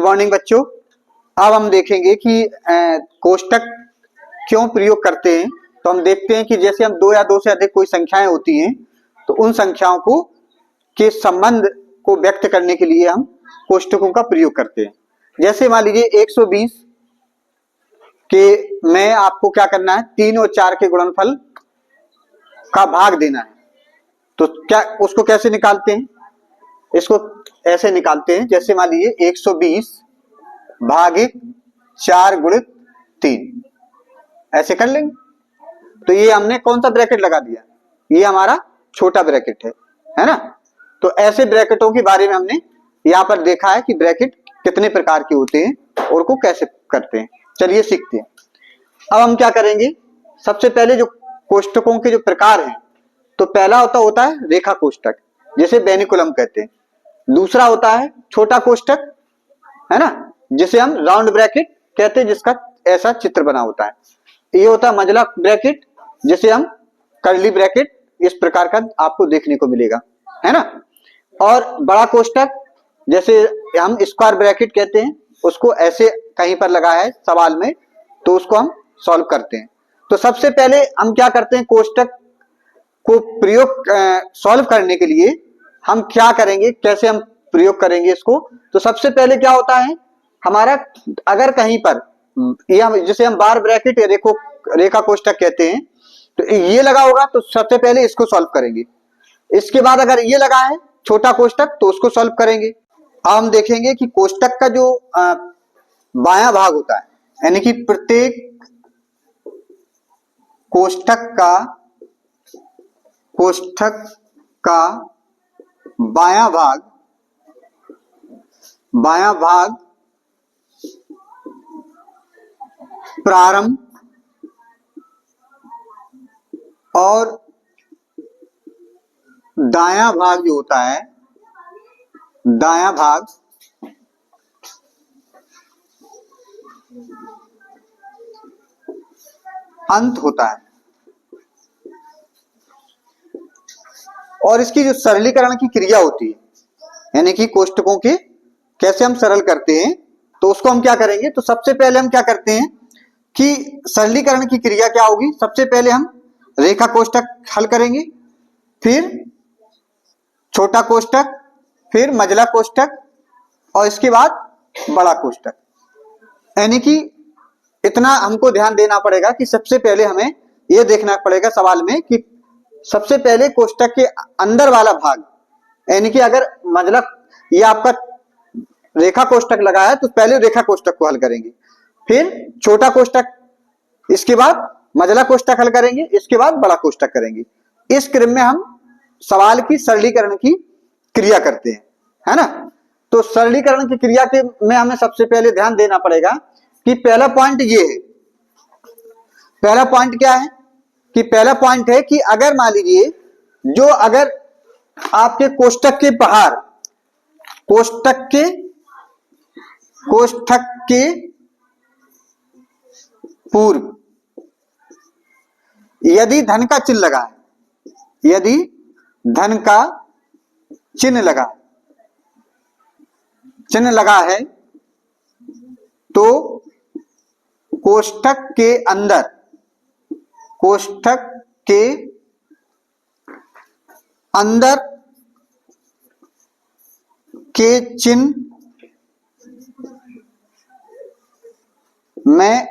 Good morning बच्चों। अब हम देखेंगे कि कोष्टक क्यों प्रयोग करते हैं। तो हम देखते हैं कि जैसे हम दो या दो से अधिक कोई संख्याएं होती हैं तो उन संख्याओं को के संबंध को व्यक्त करने के लिए हम कोष्टकों का प्रयोग करते हैं। जैसे मान लीजिए 120 के में आपको क्या करना है, 3 और 4 के गुणनफल का भाग देना है। तो क्या उसको कैसे निकालते हैं, इसको ऐसे निकालते हैं जैसे मान लीजिए 120 भागित 4 गुणित 3, ऐसे कर लेंगे। तो ये हमने कौन सा ब्रैकेट लगा दिया, ये हमारा छोटा ब्रैकेट है ना। तो ऐसे ब्रैकेटों के बारे में हमने यहाँ पर देखा है कि ब्रैकेट कितने प्रकार के होते हैं और को कैसे करते हैं। चलिए सीखते हैं। अब हम क्या करेंगे, सबसे पहले जो कोष्टकों के जो प्रकार हैं, तो पहला होता है रेखा कोष्टक, जिसे बेनिकुलम कहते हैं। दूसरा होता है छोटा कोष्टक, है ना, जिसे हम राउंड ब्रैकेट कहते हैं, जिसका ऐसा चित्र बना होता है। ये होता है मंझला ब्रैकेट, जिसे हम कर्ली ब्रैकेट इस प्रकार का आपको देखने को मिलेगा, है ना। और बड़ा कोष्टक जैसे हम स्क्वायर ब्रैकेट कहते हैं, उसको ऐसे कहीं पर लगा है सवाल में, तो उसको हम सॉल्व करते हैं। तो सबसे पहले हम क्या करते हैं, कोष्टक को प्रयोग सॉल्व करने के लिए हम क्या करेंगे, कैसे हम प्रयोग करेंगे इसको। तो सबसे पहले क्या होता है हमारा, अगर कहीं पर जिसे हम बार ब्रैकेट या रेखा कोष्टक कहते हैं, तो ये लगा होगा तो सबसे पहले इसको सॉल्व करेंगे। इसके बाद अगर ये लगा है छोटा कोष्टक तो उसको सॉल्व करेंगे। अब हम देखेंगे कि कोष्टक का जो बायां भाग होता है, यानी कि प्रत्येक कोष्टक का बायां भाग प्रारंभ और दायां भाग जो होता है, दायां भाग अंत होता है। और इसकी जो सरलीकरण की क्रिया होती है, यानी कि कोष्टकों के कैसे हम सरल करते हैं, तो उसको हम क्या करेंगे। तो सबसे पहले हम क्या करते हैं कि सरलीकरण की क्रिया क्या होगी, सबसे पहले हम रेखा कोष्टक हल करेंगे, फिर छोटा कोष्टक, फिर मंझला कोष्टक और इसके बाद बड़ा कोष्टक। यानी कि इतना हमको ध्यान देना पड़ेगा कि सबसे पहले हमें यह देखना पड़ेगा सवाल में कि सबसे पहले कोष्टक के अंदर वाला भाग, यानी कि अगर मंझला ये आपका रेखा कोष्टक लगा है तो पहले रेखा कोष्टक को हल करेंगे, फिर छोटा कोष्टक, इसके बाद मंझला कोष्टक हल करेंगे, इसके बाद बड़ा कोष्टक करेंगे। इस क्रम में हम सवाल की सरलीकरण की क्रिया करते हैं, है ना। तो सरलीकरण की क्रिया के में हमें सबसे पहले ध्यान देना पड़ेगा कि पहला पॉइंट ये है। पहला पॉइंट क्या है कि पहला पॉइंट है कि अगर मान लीजिए जो अगर आपके कोष्टक के बाहर, कोष्टक के पूर्व यदि धन का चिन्ह लगा है, यदि धन का चिन्ह लगा है तो कोष्टक के अंदर के चिन्ह में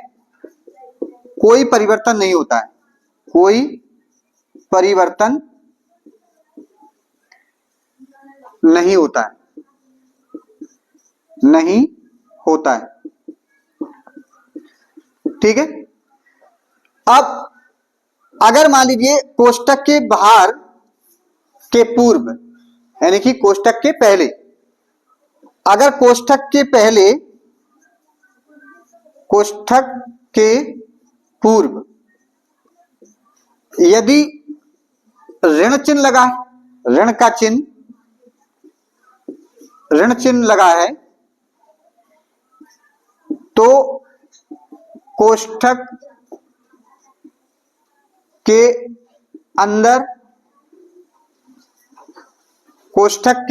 कोई परिवर्तन नहीं होता है, कोई परिवर्तन नहीं होता है। ठीक है। अब अगर मान लीजिए कोष्टक के बाहर के पूर्व, यानी कि कोष्टक के पहले, अगर कोष्टक के पूर्व यदि ऋण चिन्ह लगा है, ऋण चिन्ह लगा है, तो कोष्टक के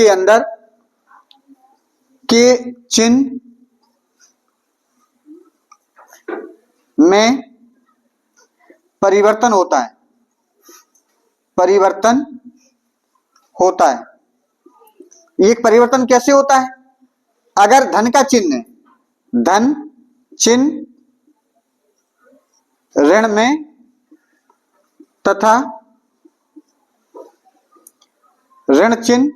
अंदर के चिन्ह में परिवर्तन होता है, परिवर्तन होता है। ये परिवर्तन कैसे होता है? अगर धन का चिन्ह है, धन चिन्ह ऋण में तथा ऋण चिन्ह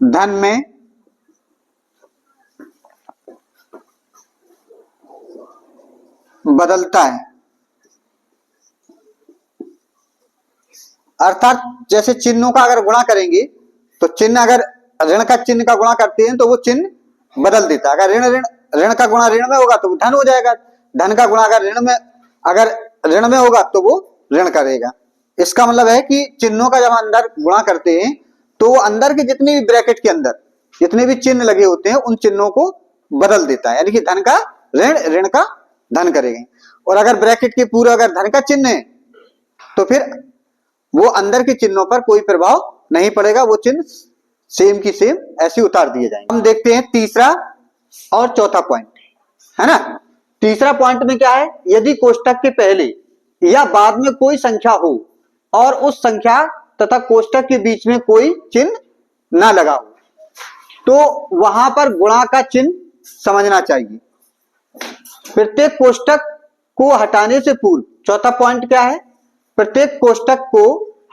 धन में बदलता है, अर्थात जैसे चिन्हों का अगर गुणा करेंगे तो चिन्ह अगर ऋण का चिन्ह का गुणा करते हैं तो वो चिन्ह बदल देता है। अगर ऋण ऋण ऋण का गुणा ऋण में होगा तो वो धन हो जाएगा, धन का गुणा अगर ऋण में होगा तो वो ऋण करेगा। इसका मतलब है कि चिन्हों का जब अंदर गुणा करते हैं तो वो अंदर के जितनी भी ब्रैकेट के अंदर जितने भी चिन्ह लगे होते हैं उन चिन्हों को बदल देता है, यानी कि धन का ऋण, ऋण का धन करेंगे। और अगर ब्रैकेट के पूरे अगर धन का चिन्ह है तो फिर वो अंदर के चिन्हों पर कोई प्रभाव नहीं पड़ेगा, वो चिन्ह सेम की सेम ऐसे उतार दिए जाएंगे। हम देखते हैं तीसरा और चौथा पॉइंट, है ना। तीसरा पॉइंट में क्या है, यदि कोष्टक के पहले या बाद में कोई संख्या हो और उस संख्या तथा कोष्टक के बीच में कोई चिन्ह ना लगा हो तो वहां पर गुणा का चिन्ह समझना चाहिए। प्रत्येक कोष्टक को हटाने से पूर्व, चौथा पॉइंट क्या है, प्रत्येक कोष्टक को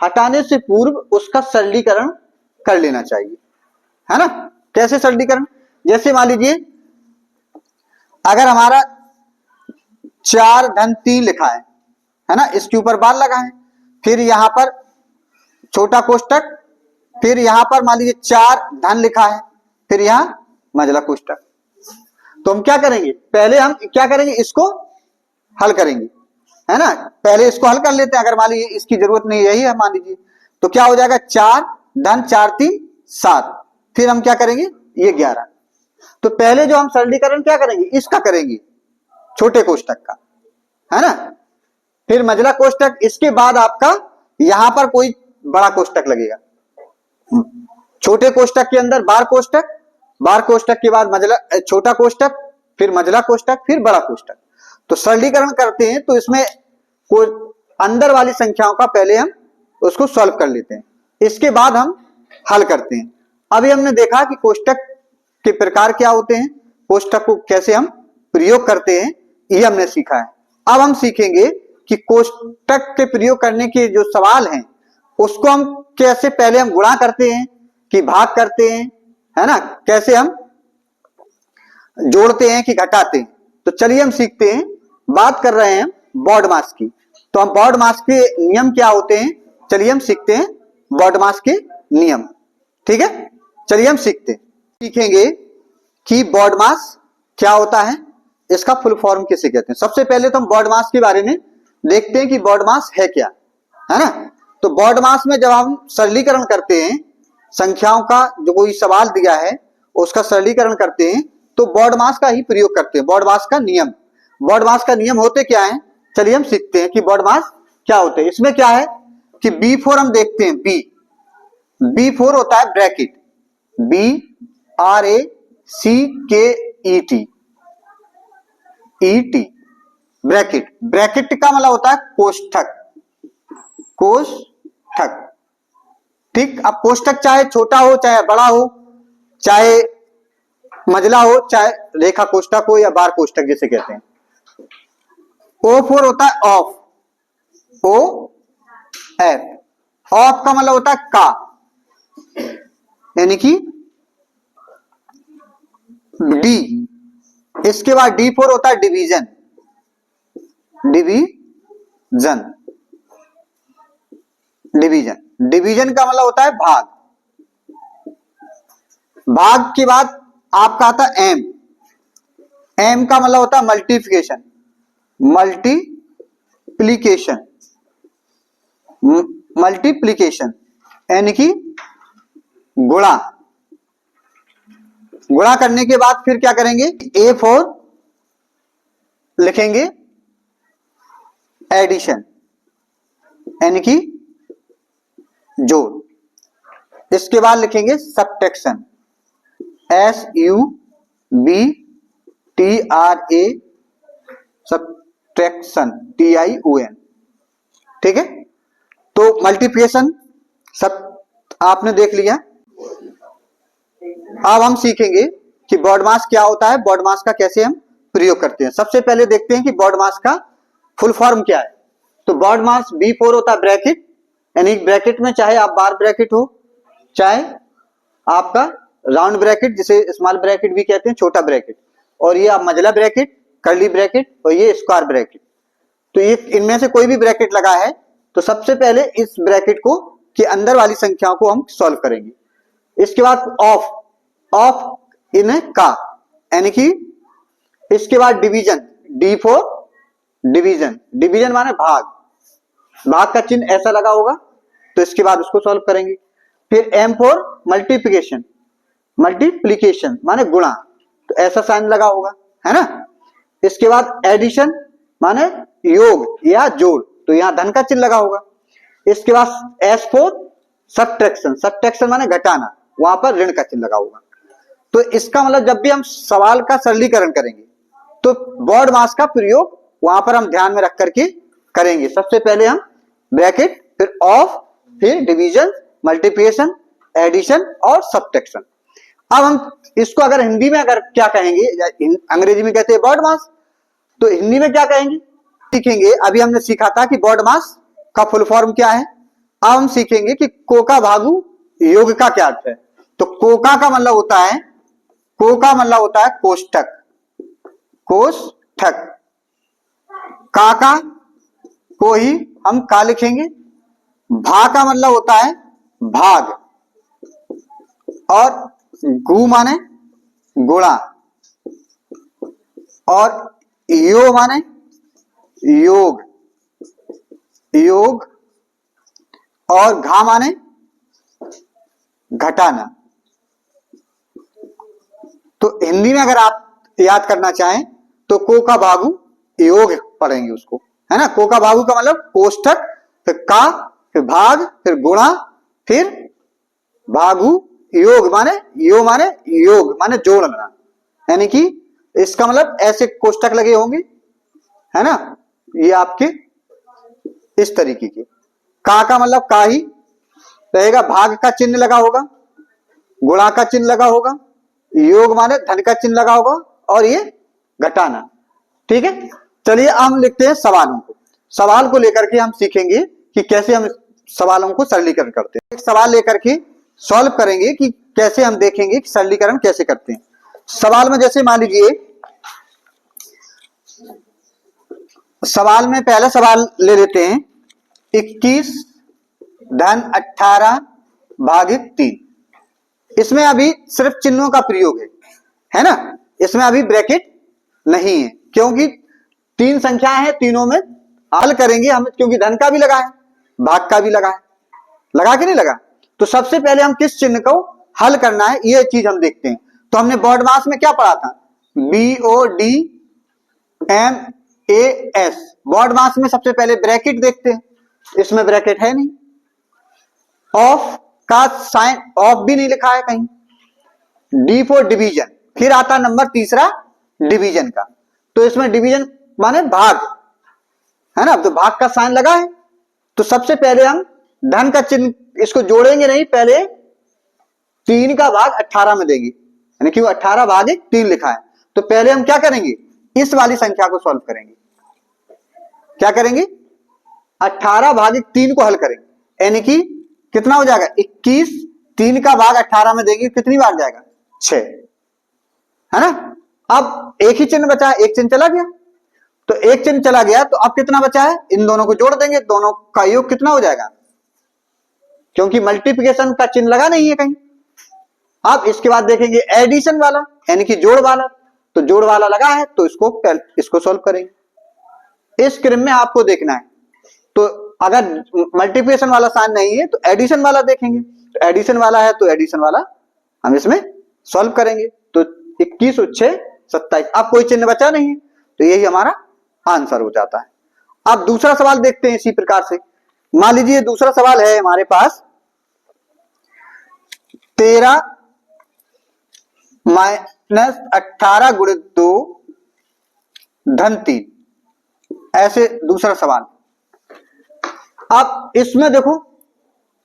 हटाने से पूर्व उसका सरलीकरण कर लेना चाहिए, है ना। कैसे सरलीकरण? जैसे मान लीजिए अगर हमारा 4 धन 3 लिखा है ना, इसके ऊपर बार लगा है, फिर यहां पर छोटा कोष्टक, फिर यहां पर मान लीजिए 4 धन लिखा है, फिर यहां मझला कोष्टक। तो हम क्या करेंगे, पहले हम क्या करेंगे, इसको हल करेंगे, है ना। पहले इसको हल कर लेते हैं। अगर मान लीजिए इसकी जरूरत नहीं, यही है मान लीजिए, तो क्या हो जाएगा 4 धन 4 3 7, फिर हम क्या करेंगे ये 11। तो पहले जो हम सरलीकरण क्या करेंगे, इसका करेंगे, छोटे कोष्टक का, है ना। फिर मझला कोष्टक, इसके बाद आपका यहां पर कोई बड़ा कोष्टक लगेगा। छोटे कोष्टक के अंदर बार कोष्टक, बार कोष्टक के बाद मझला छोटा कोष्टक, फिर मझला कोष्टक, फिर बड़ा कोष्टक। तो सरलीकरण करते हैं तो इसमें कोई अंदर वाली संख्याओं का पहले हम उसको सॉल्व कर लेते हैं, इसके बाद हम हल करते हैं। अभी हमने देखा कि कोष्टक के प्रकार क्या होते हैं, कोष्टक को कैसे हम प्रयोग करते हैं, ये हमने सीखा है। अब हम सीखेंगे कि कोष्टक के प्रयोग करने के जो सवाल हैं उसको हम कैसे, पहले हम गुणा करते हैं कि भाग करते हैं, है ना, कैसे हम जोड़ते हैं कि घटाते हैं। तो चलिए हम सीखते हैं। बात कर रहे हैं बॉडमास की, तो हम बॉडमास के नियम क्या होते हैं, चलिए हम सीखते हैं बॉडमास के नियम। ठीक है, चलिए हम सीखेंगे कि बॉडमास क्या होता है, इसका फुल फॉर्म किसे कहते हैं। सबसे पहले तो हम बॉडमास के बारे में देखते हैं कि बॉडमास है क्या, है ना। तो बॉडमास में जब हम सरलीकरण करते हैं, संख्याओं का जो कोई सवाल दिया है उसका सरलीकरण करते हैं तो बॉडमास का ही प्रयोग करते हैं। बॉडमास का नियम, बॉडमास का नियम होते क्या है, चलिए हम सीखते हैं कि बॉडमास क्या होते हैं। इसमें क्या है कि B4 हम देखते हैं, B4 होता है ब्रैकेट, BRACKET, ब्रैकेट। ब्रैकेट का मतलब होता है कोष्ठक, कोष्ठक। ठीक, अब कोष्ठक चाहे छोटा हो चाहे बड़ा हो, चाहे मझला हो चाहे रेखा कोष्ठक हो या बार कोष्ठक जिसे कहते हैं। O4 होता है ऑफ, OF, ऑफ का मतलब होता है का, यानी कि डी। इसके बाद D4 होता है डिवीजन, डिवीजन, डिवीजन। डिवीजन का मतलब होता है भाग। भाग के बाद आपका आता है एम, एम का मतलब होता है मल्टीप्लिकेशन, मल्टीप्लिकेशन, मल्टीप्लिकेशन यानी कि गुणा। गुणा करने के बाद फिर क्या करेंगे, A4 लिखेंगे एडिशन यानी कि जोड़। इसके बाद लिखेंगे subtraction, SUB TRA subtraction TION। ठीक है, तो मल्टीप्लिकेशन सब आपने देख लिया। अब हम सीखेंगे कि बॉड मास क्या होता है, बॉड मास का कैसे हम प्रयोग करते हैं। सबसे पहले देखते हैं कि बॉड मास का फुल फॉर्म क्या है। तो बॉड मास B4 होता है ब्रैकेट, यानी ब्रैकेट में चाहे आप बार ब्रैकेट हो, चाहे आपका राउंड ब्रैकेट जिसे स्मॉल ब्रैकेट भी कहते हैं, छोटा ब्रैकेट, और ये आप मजला ब्रैकेट, कर्ली ब्रैकेट और ये स्क्वायर ब्रैकेट। तो ये इनमें से कोई भी ब्रैकेट लगा है तो सबसे पहले इस ब्रैकेट को के अंदर वाली संख्याओं को हम सॉल्व करेंगे। इसके बाद ऑफ इन का, यानी कि इसके बाद डिवीजन, D4 डिवीजन, डिवीजन माने भाग, भाग का चिन्ह ऐसा लगा होगा तो इसके बाद उसको सॉल्व करेंगे। फिर M4 मल्टीप्लिकेशन, मल्टीप्लिकेशन माने गुणा, तो ऐसा साइन लगा होगा, है ना। इसके बाद एडिशन माने योग या जोड़, तो यहां धन का चिन्ह लगा होगा। इसके बाद S4 सब्ट्रैक्शन, सब्ट्रैक्शन माने घटाना, वहां पर ऋण का चिन्ह लगा होगा। तो इसका मतलब जब भी हम सवाल का सरलीकरण करेंगे तो बॉड मास का प्रयोग वहां पर हम ध्यान में रख करके करेंगे। सबसे पहले हम ब्रैकेट, फिर ऑफ, फिर डिवीजन, मल्टीप्लिकेशन, एडिशन और सब्ट्रैक्शन। अब हम इसको अगर हिंदी में अगर क्या कहेंगे, अंग्रेजी में कहते हैं बॉड मास, तो हिंदी में क्या कहेंगे सीखेंगे। अभी हमने सीखा था कि बॉड मास का फुल फॉर्म क्या है। अब हम सीखेंगे कि कोका भागु योग का क्या अर्थ है। तो कोका का मतलब होता है, कोका मतलब होता है कोष्ठक, कोष्ठक। काका को ही हम का लिखेंगे। भा का मतलब होता है भाग, और गु माने गुणा, और यो माने योग, योग, और घा माने घटाना। तो हिंदी में अगर आप याद करना चाहें तो को का भागु योग पढ़ेंगे उसको, है ना। को का भागु का मतलब कोष्ठक, फिर का, फिर भाग, फिर गुणा, फिर भागु योग माने योग माने जोड़ना, यानी कि इसका मतलब ऐसे कोष्ठक लगे होंगे, है ना, ये आपके इस तरीके के। का मतलब का ही रहेगा, भाग का चिन्ह लगा होगा, गुणा का चिन्ह लगा होगा, योग माने धन का चिन्ह लगा होगा, और ये घटाना। ठीक है, चलिए हम लिखते हैं सवालों को। सवाल को लेकर के हम सीखेंगे कि कैसे हम सवालों को सरलीकरण करते हैं। एक सवाल लेकर के सॉल्व करेंगे कि कैसे हम देखेंगे कि सरलीकरण कैसे करते हैं। सवाल में जैसे मान लीजिए, सवाल में पहला सवाल ले लेते हैं, 21 धन 18 भागित 3। इसमें अभी सिर्फ चिन्हों का प्रयोग है ना, इसमें अभी ब्रैकेट नहीं है, क्योंकि 3 संख्या है, तीनों में हल करेंगे हम, क्योंकि धन का भी लगा है, भाग का भी लगा है, लगा कि नहीं लगा। तो सबसे पहले हम किस चिन्ह को हल करना है ये चीज हम देखते हैं। तो हमने बॉड मास में क्या पढ़ा था, BODMAS। बॉड मास में सबसे पहले ब्रैकेट देखते हैं, इसमें ब्रैकेट है नहीं। ऑफ का साइन, ऑफ भी नहीं लिखा है कहीं। D4 डिवीजन, फिर आता नंबर तीसरा डिवीजन का, तो इसमें डिवीजन माने भाग, है ना, तो भाग का साइन लगा है। तो सबसे पहले हम धन का चिन्ह इसको जोड़ेंगे नहीं, पहले 3 का भाग 18 में देंगे, यानी कि 18 भागे 3 लिखा है। तो पहले हम क्या करेंगे, इस वाली संख्या को सॉल्व करेंगे। क्या करेंगे, 18 भागे 3 को हल करेंगे, यानी कि कितना हो जाएगा 21, 3 का भाग 18 में देंगे, कितनी बार जाएगा 6, है ना। अब एक ही चिन्ह बचा है, एक चिन्ह चला गया, तो एक चिन्ह चला गया, तो अब कितना बचा है, इन दोनों को जोड़ देंगे, दोनों का योग कितना हो जाएगा, क्योंकि मल्टीप्लिकेशन का चिन्ह लगा नहीं है कहीं। अब इसके बाद देखेंगे एडिशन वाला, यानी कि जोड़ वाला, तो जोड़ वाला लगा है, तो इसको सॉल्व करेंगे। इस क्रम में आपको देखना है। तो अगर मल्टीप्लिकेशन वाला साइन नहीं है तो एडिशन वाला देखेंगे, तो एडिशन वाला है तो एडिशन वाला हम इसमें सॉल्व करेंगे। तो 21 और 6 27, अब कोई चिन्ह बचा नहीं है, तो यही हमारा आंसर हो जाता है। अब दूसरा सवाल देखते हैं इसी प्रकार से। मान लीजिए दूसरा सवाल है हमारे पास, 13 - 18 × 2 धन 3। ऐसे दूसरा सवाल। अब इसमें देखो,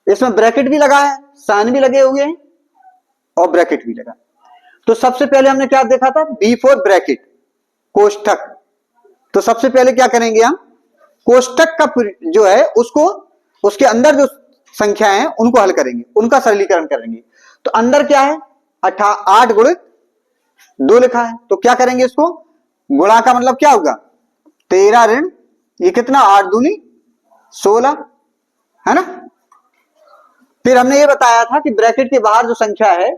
इसमें ब्रैकेट भी लगा है, साइन भी लगे हुए हैं और ब्रैकेट भी लगा। तो सबसे पहले हमने क्या देखा था, बिफोर ब्रैकेट, कोष्ठक। तो सबसे पहले क्या करेंगे हम, कोष्ठक का जो है उसको, उसके अंदर जो संख्याएं हैं उनको हल करेंगे, उनका सरलीकरण करेंगे। तो अंदर क्या है, 8 गुणित 2 लिखा है, तो क्या करेंगे इसको, गुणा का मतलब क्या होगा, 13 ऋण ये कितना, 8 दूनी 16, है ना। फिर हमने ये बताया था कि ब्रैकेट के बाहर जो संख्या है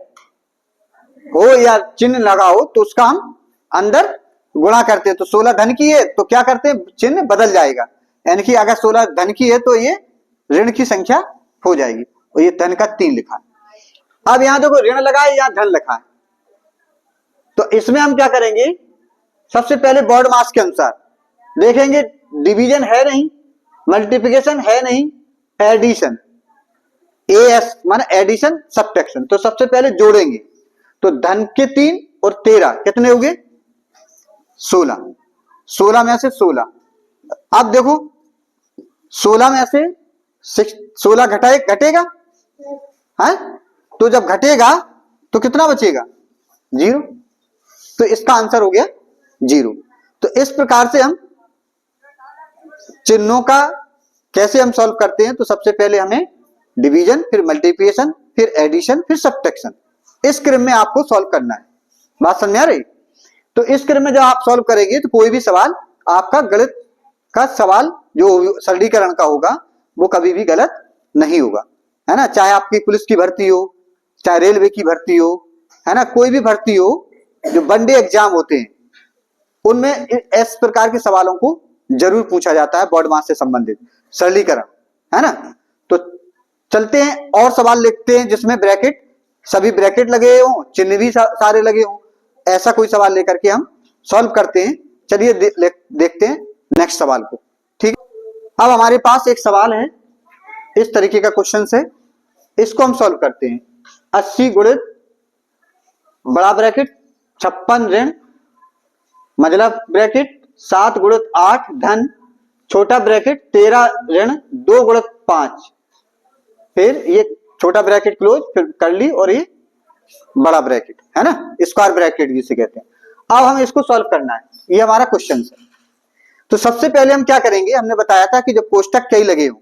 हो या चिन्ह लगा हो तो उसका हम अंदर गुणा करते हैं। तो 16 धन की है तो क्या करते हैं, चिन्ह बदल जाएगा, यानी कि अगर 16 धन की है तो ये ऋण की संख्या हो जाएगी, और ये धन का 3 लिखा है। अब यहां देखो ऋण लगा है या धन लिखा है, तो इसमें हम क्या करेंगे, सबसे पहले बॉड मास के अनुसार देखेंगे, डिवीजन है नहीं, मल्टीप्लिकेशन है नहीं, एडिशन, एएस माने एडिशन सब्ट्रैक्शन। तो सबसे पहले जोड़ेंगे, तो धन के 3 और 13 कितने हो गए, 16, 16 में से 16। अब देखो 16 में से 16 घटेगा है, तो जब घटेगा तो कितना बचेगा, 0। तो इसका आंसर हो गया 0। तो इस प्रकार से हम चिन्हों का कैसे हम सॉल्व करते हैं, तो सबसे पहले हमें डिवीजन, फिर मल्टीप्लिकेशन, फिर एडिशन, फिर सब्ट्रैक्शन, इस क्रम में आपको सॉल्व करना है। बात समझ आ रही। तो इस क्रम में जब आप सॉल्व करेंगे तो कोई भी सवाल आपका गणित का सवाल जो सरलीकरण का होगा वो कभी भी गलत नहीं होगा, है ना। चाहे आपकी पुलिस की भर्ती हो, चाहे रेलवे की भर्ती हो, है ना, कोई भी भर्ती हो, जो वनडे एग्जाम होते हैं उनमें इस प्रकार के सवालों को जरूर पूछा जाता है, बॉड मास से संबंधित सरलीकरण, है ना। तो चलते हैं और सवाल लिखते हैं जिसमें ब्रैकेट, सभी ब्रैकेट लगे हों, चिन्ह भी सारे लगे हों, ऐसा कोई सवाल लेकर के हम सॉल्व करते हैं। चलिए देखते हैं नेक्स्ट सवाल को, ठीक। अब हमारे पास एक सवाल है, इस तरीके का क्वेश्चन है, इसको हम सॉल्व करते हैं। 80 गुणित बड़ा ब्रैकेट 56 ऋण मझला ब्रैकेट 7 गुणित 8 धन छोटा ब्रैकेट 13 ऋण 2 गुणित 5, फिर ये छोटा ब्रैकेट क्लोज, फिर कर ली, और ये बड़ा ब्रैकेट, है ना, स्क्वायर ब्रैकेट जिसे कहते हैं। अब हम इसको सॉल्व करना है, ये हमारा क्वेश्चन है। तो सबसे पहले हम क्या करेंगे, हमने बताया था कि जब कोष्टक कई लगे हो,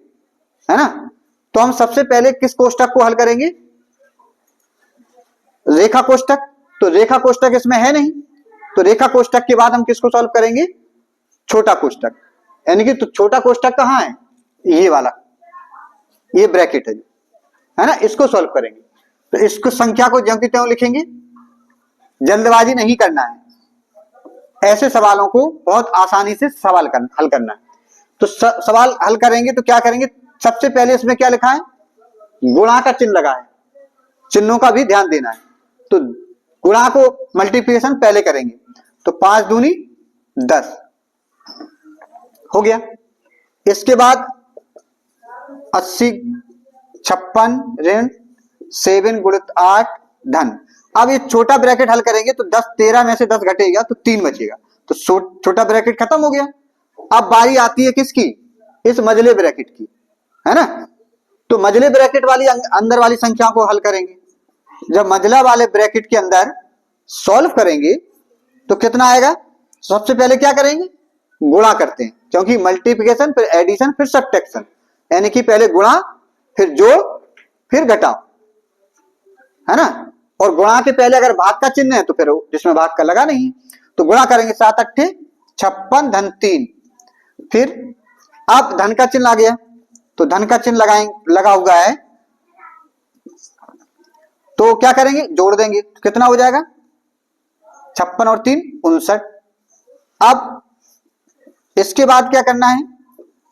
है ना, तो हम सबसे पहले किस कोष्टक को हल करेंगे, रेखा कोष्टक। तो रेखा कोष्टक इसमें है नहीं, तो रेखा कोष्टक के बाद हम किसको सॉल्व करेंगे, छोटा कोष्टक, यानी कि तो छोटा कोष्टक कहाँ है, ये वाला, ये ब्रैकेट है ना, इसको सॉल्व करेंगे। तो इसको संख्या को ज्यों की त्यों लिखेंगे, जल्दबाजी नहीं करना है, ऐसे सवालों को बहुत आसानी से हल करना है। तो सवाल हल करेंगे तो क्या करेंगे, सबसे पहले इसमें क्या लिखा है, गुणा का चिन्ह लगा है, चिन्हों का भी ध्यान देना है। तो गुणा को मल्टीप्लिकेशन पहले करेंगे, तो 5 दूनी 10 हो गया। इसके बाद 80 56 ऋण 7 गुणित 8 धन। अब ये छोटा ब्रैकेट हल करेंगे तो 10 13 में से 10 घटेगा तो 3 बचेगा, तो छोटा ब्रैकेट खत्म हो गया। अब बारी आती है किसकी, इस मझले ब्रैकेट की, है ना। तो मझले ब्रैकेट वाली अंदर वाली संख्याओं को हल करेंगे। जब मझला वाले ब्रैकेट के अंदर सॉल्व करेंगे तो कितना आएगा, सबसे पहले क्या करेंगे, गुणा करते हैं, क्योंकि मल्टीप्लिकेशन फिर एडिशन फिर सब्ट्रैक्शन, यानी कि पहले गुणा फिर जोड़ फिर घटाओ, है ना। और गुणा के पहले अगर भाग का चिन्ह है तो फिर जिसमें भाग का लगा नहीं, तो गुणा करेंगे 7 अट्ठे 56 धन 3, फिर अब धन का चिन्ह आ गया तो धन का चिन्ह लगा हुआ है, तो क्या करेंगे, जोड़ देंगे, तो कितना हो जाएगा, 56 और 3 59। अब इसके बाद क्या करना है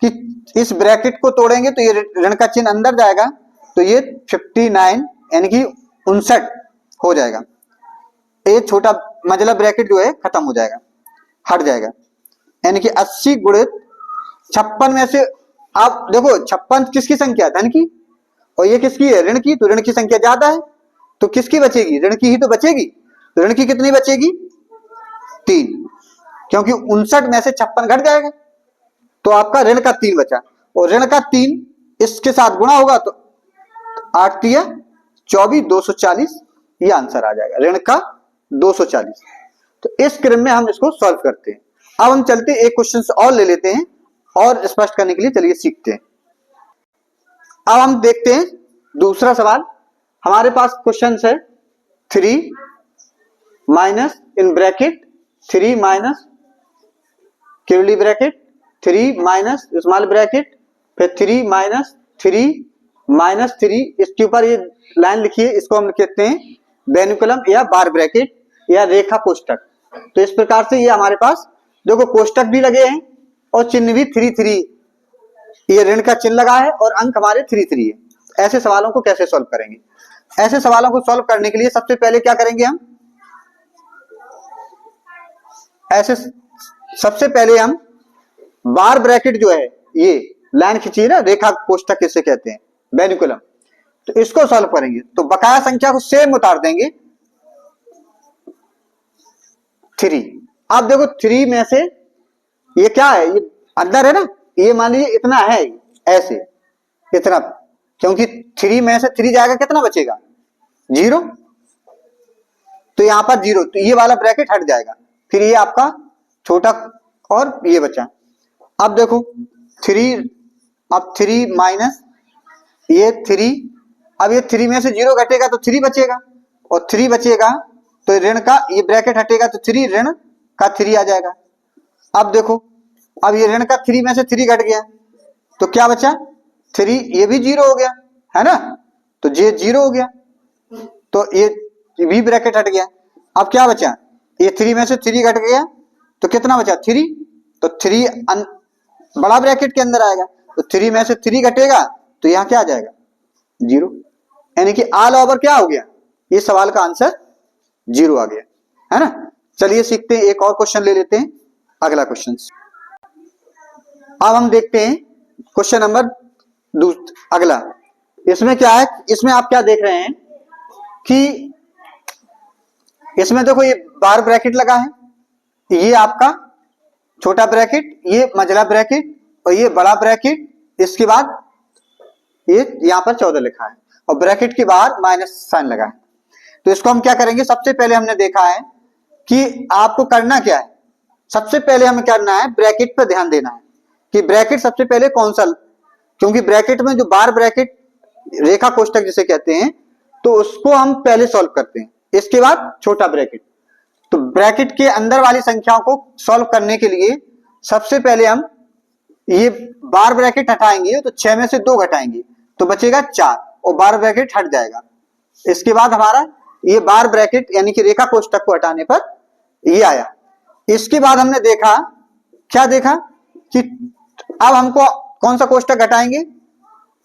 कि इस ब्रैकेट को तोड़ेंगे तो ये ऋण का चिन्ह अंदर जाएगा, तो ये 59 यानी कि 59 हो जाएगा। ये छोटा मझला ब्रैकेट जो है खत्म हो जाएगा, हट जाएगा, यानी कि 80 गुणित 56 में से, आप देखो 56 किसकी संख्या, धन की, और ये किसकी है, ऋण की, तो ऋण की संख्या ज्यादा है तो किसकी बचेगी, ऋण की ही तो बचेगी। ऋण की कितनी बचेगी, 3, क्योंकि 59 में से 56 घट जाएगा, तो आपका ऋण का 3 बचा, और ऋण का 3 इसके साथ गुणा होगा तो 8 तिया 24, 240 ये आंसर आ जाएगा, ऋण का 240। तो इस क्रम में हम इसको सॉल्व करते हैं। अब हम चलते एक क्वेश्चन और ले लेते हैं और स्पष्ट करने के लिए चलिए सीखते हैं। अब हम देखते हैं दूसरा सवाल। हमारे पास क्वेश्चन है 3 minus in bracket 3 minus curly bracket 3 minus small bracket फिर 3 माइनस 3 माइनस 3, इसके ऊपर ये लाइन लिखी है, इसको हम कहते हैं बेनुकुलम या बार ब्रैकेट या रेखा कोष्टक। तो इस प्रकार से ये हमारे पास देखो कोष्टक भी लगे हैं और चिन्ह भी 3 3, ये ऋण का चिन्ह लगा है और अंक हमारे 3 3 है। ऐसे सवालों को कैसे सॉल्व करेंगे? ऐसे सवालों को सॉल्व करने के लिए सबसे पहले क्या करेंगे हम, ऐसे सबसे पहले हम बार ब्रैकेट जो है, ये लाइन खींची है ना, रेखा कोष्टक किसे कहते हैं, बेनुकुलम, तो इसको सॉल्व करेंगे। तो बकाया संख्या को सेम उतार देंगे 3। आप देखो 3 में से ये क्या है, ये अंदर है ना, ये मान लीजिए इतना है ऐसे इतना, क्योंकि 3 में से 3 जाएगा कितना बचेगा 0, तो यहां पर 0, तो ये वाला ब्रैकेट हट जाएगा, फिर ये आपका छोटा और ये बचा। अब देखो 3, अब 3 माइनस ये 3, अब ये 3 में से 0 घटेगा तो 3 बचेगा, और 3 बचेगा तो ऋण का ये ब्रैकेट हटेगा तो 3 ऋण का 3 आ जाएगा। अब देखो, अब ये ऋण का 3 में से 3 घट गया तो क्या बचा 3, ये भी 0 हो गया है ना, तो ये 0 हो गया, तो ये भी ब्रैकेट हट गया। अब क्या बचा, ये 3 में से 3 घट गया तो कितना बचा 3, तो 3 बड़ा ब्रैकेट के अंदर आएगा, तो 3 में से 3 घटेगा तो यहां क्या आ जाएगा 0, यानी कि ऑल ओवर क्या हो गया, ये सवाल का आंसर 0 आ गया है ना। चलिए सीखते हैं, एक और क्वेश्चन ले लेते हैं, अगला क्वेश्चन। अब हम देखते हैं क्वेश्चन नंबर अगला। इसमें क्या है, इसमें आप क्या देख रहे हैं कि इसमें देखो ये बार ब्रैकेट लगा है, ये आपका छोटा ब्रैकेट, ये मझला ब्रैकेट और ये बड़ा ब्रैकेट, इसके बाद ये यहां पर 14 लिखा है और ब्रैकेट के बाहर माइनस साइन लगा है। तो इसको हम क्या करेंगे, सबसे पहले हमने देखा है कि आपको करना क्या है, सबसे पहले हमें करना है ब्रैकेट पर ध्यान देना है कि ब्रैकेट सबसे पहले कौन सा, क्योंकि ब्रैकेट में जो बार ब्रैकेट रेखा कोष्टक जिसे कहते हैं तो उसको हम पहले सॉल्व करते हैं, इसके बाद छोटा ब्रैकेट। तो ब्रैकेट के अंदर वाली संख्याओं को सॉल्व करने के लिए सबसे पहले हम ये बार ब्रैकेट हटाएंगे तो 6 में से 2 घटाएंगे तो बचेगा 4 और बार ब्रैकेट हट जाएगा। इसके बाद हमारा ये बार ब्रैकेट यानी कि रेखा कोष्टक को हटाने पर ये आया। इसके बाद हमने देखा, क्या देखा कि अब हमको कौन सा कोष्टक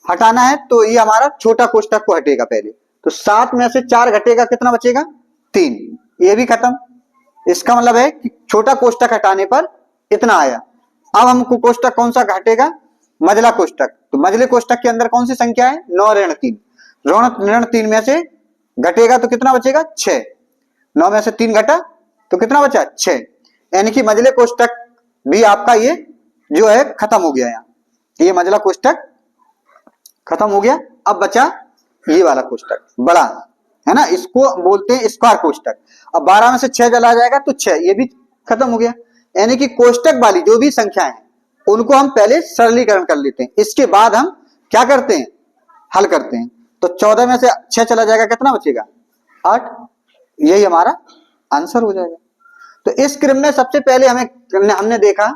हटाना है, तो ये हमारा छोटा कोष्टक को हटेगा पहले, तो 7 में से 4 घटेगा कितना बचेगा 3, ये भी खत्म। इसका मतलब है कि छोटा कोष्टक हटाने पर इतना आया। अब हमको कोष्टक कौन सा घटेगा, मझला कोष्टक, तो मझले कोष्टक के अंदर कौन सी संख्या है 9 ऋण 3, ऋण 3 में से घटेगा तो कितना बचेगा 6, 9 में से 3 घटा तो कितना बचा 6, यानी कि मझले कोष्टक भी आपका ये जो है खत्म हो गया, यहाँ ये मझला कोष्टक खत्म हो गया। अब बचा ये वाला कोष्टक बड़ा है ना, इसको बोलते हैं स्क्वायर कोष्टक। अब 12 में से 6 चला जाएगा तो 6, ये भी खत्म हो गया, यानी कि कोष्टक वाली जो भी संख्या है उनको हम पहले सरलीकरण कर लेते हैं, इसके बाद हम क्या करते हैं हल करते हैं। तो 14 में से 6 चला जाएगा कितना बचेगा 8, यही हमारा आंसर हो जाएगा। तो इस क्रम में सबसे पहले हमने देखा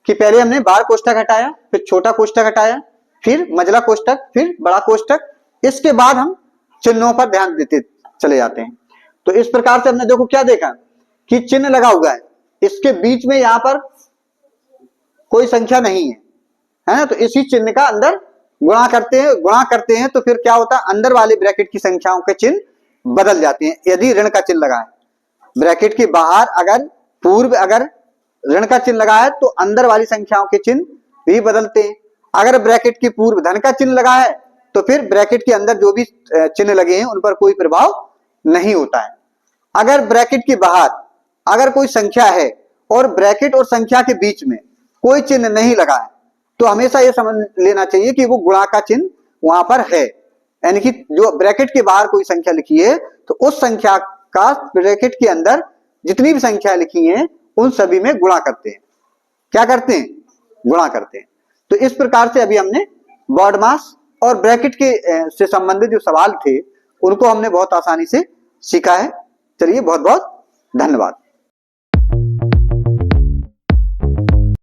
कि पहले हमने बार कोष्टक हटाया, फिर छोटा कोष्टक हटाया, फिर मझला कोष्टक, फिर बड़ा कोष्टक, इसके बाद हम चिन्हों पर ध्यान देते चले जाते हैं। तो इस प्रकार से हमने देखो क्या देखा कि चिन्ह लगा हुआ है, इसके बीच में यहां पर कोई संख्या नहीं है ना, तो इसी चिन्ह का अंदर गुणा करते हैं तो फिर क्या होता है अंदर वाले ब्रैकेट की संख्याओं के चिन्ह बदल जाते हैं। यदि ऋण का चिन्ह लगा है ब्रैकेट के बाहर, अगर ऋण का चिन्ह लगा है तो अंदर वाली संख्याओं के चिन्ह भी बदलते हैं। अगर ब्रैकेट के पूर्व धन का चिन्ह लगा है तो फिर ब्रैकेट के अंदर जो भी चिन्ह लगे हैं उन पर कोई प्रभाव नहीं होता है। अगर ब्रैकेट के बाहर अगर कोई संख्या है और ब्रैकेट और संख्या के बीच में कोई चिन्ह नहीं लगा है तो हमेशा ये समझ लेना चाहिए कि वो गुणा का चिन्ह वहां पर है, यानी कि जो ब्रैकेट के बाहर कोई संख्या लिखी है तो उस संख्या का ब्रैकेट के अंदर जितनी भी संख्या लिखी है उन सभी में गुणा करते हैं। क्या करते हैं? गुणा करते हैं। तो इस प्रकार से अभी हमने बॉडमास और ब्रैकेट के से संबंधित जो सवाल थे उनको हमने बहुत आसानी से सीखा है। चलिए, बहुत बहुत धन्यवाद।